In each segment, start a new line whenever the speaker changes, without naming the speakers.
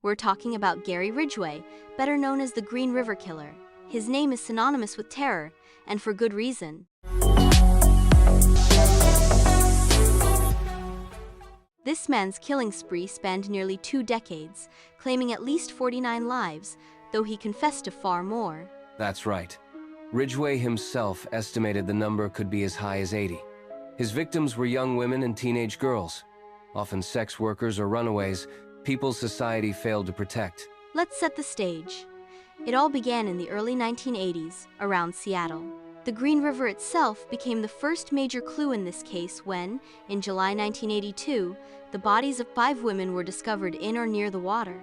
We're talking about Gary Ridgway, better known as the Green River Killer. His name is synonymous with terror, and for good reason. This man's killing spree spanned nearly 2 decades, claiming at least 49 lives, though he confessed to far more.
That's right. Ridgway himself estimated the number could be as high as 80. His victims were young women and teenage girls, often sex workers or runaways, people society failed to protect.
Let's set the stage. It all began in the early 1980s, around Seattle. The Green River itself became the first major clue in this case when, in July 1982, the bodies of 5 women were discovered in or near the water.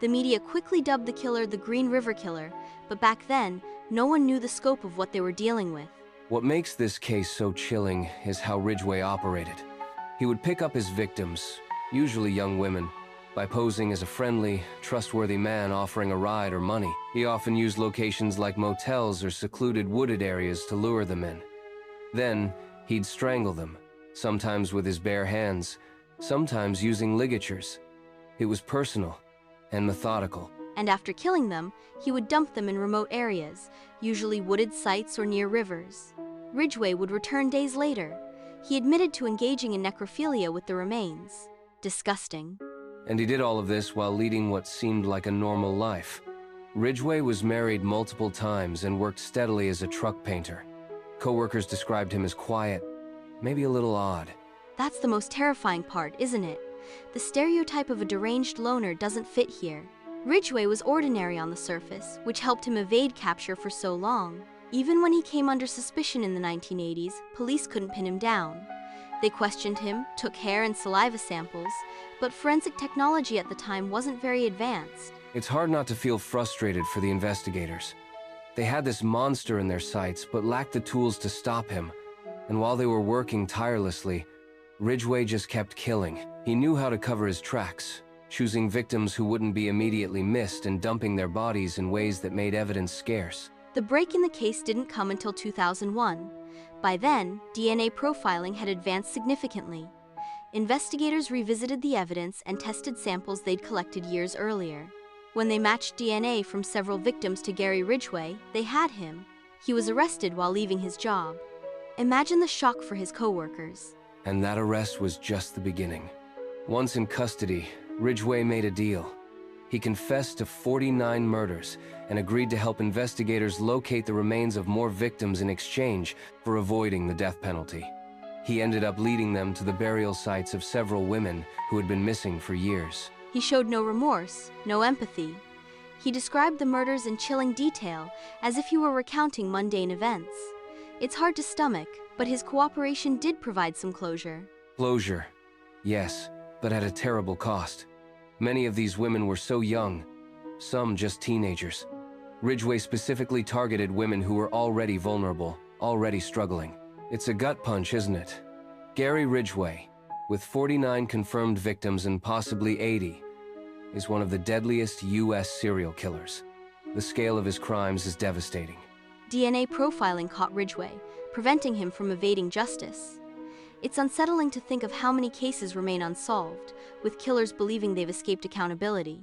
The media quickly dubbed the killer the Green River Killer, but back then, no one knew the scope of what they were dealing with.
What makes this case so chilling is how Ridgway operated. He would pick up his victims, usually young women, by posing as a friendly, trustworthy man offering a ride or money. He often used locations like motels or secluded wooded areas to lure them in. Then, he'd strangle them, sometimes with his bare hands, sometimes using ligatures. It was personal and methodical.
And after killing them, he would dump them in remote areas, usually wooded sites or near rivers. Ridgway would return days later. He admitted to engaging in necrophilia with the remains. Disgusting.
And he did all of this while leading what seemed like a normal life. Ridgway was married multiple times and worked steadily as a truck painter. Co-workers described him as quiet, maybe a little odd.
That's the most terrifying part, isn't it? The stereotype of a deranged loner doesn't fit here. Ridgway was ordinary on the surface, which helped him evade capture for so long. Even when he came under suspicion in the 1980s, police couldn't pin him down. They questioned him, took hair and saliva samples, but forensic technology at the time wasn't very advanced.
It's hard not to feel frustrated for the investigators. They had this monster in their sights, but lacked the tools to stop him. And while they were working tirelessly, Ridgway just kept killing. He knew how to cover his tracks, choosing victims who wouldn't be immediately missed and dumping their bodies in ways that made evidence scarce.
The break in the case didn't come until 2001. By then, DNA profiling had advanced significantly. Investigators revisited the evidence and tested samples they'd collected years earlier. When they matched DNA from several victims to Gary Ridgway, they had him. He was arrested while leaving his job. Imagine the shock for his co-workers.
And that arrest was just the beginning. Once in custody, Ridgway made a deal. He confessed to 49 murders and agreed to help investigators locate the remains of more victims in exchange for avoiding the death penalty. He ended up leading them to the burial sites of several women who had been missing for years.
He showed no remorse, no empathy. He described the murders in chilling detail, as if he were recounting mundane events. It's hard to stomach, but his cooperation did provide some closure.
Closure, yes, but at a terrible cost. Many of these women were so young, some just teenagers. Ridgway specifically targeted women who were already vulnerable, already struggling. It's a gut punch, isn't it? Gary Ridgway, with 49 confirmed victims and possibly 80, is one of the deadliest U.S. serial killers. The scale of his crimes is devastating.
DNA profiling caught Ridgway, preventing him from evading justice. It's unsettling to think of how many cases remain unsolved, with killers believing they've escaped accountability.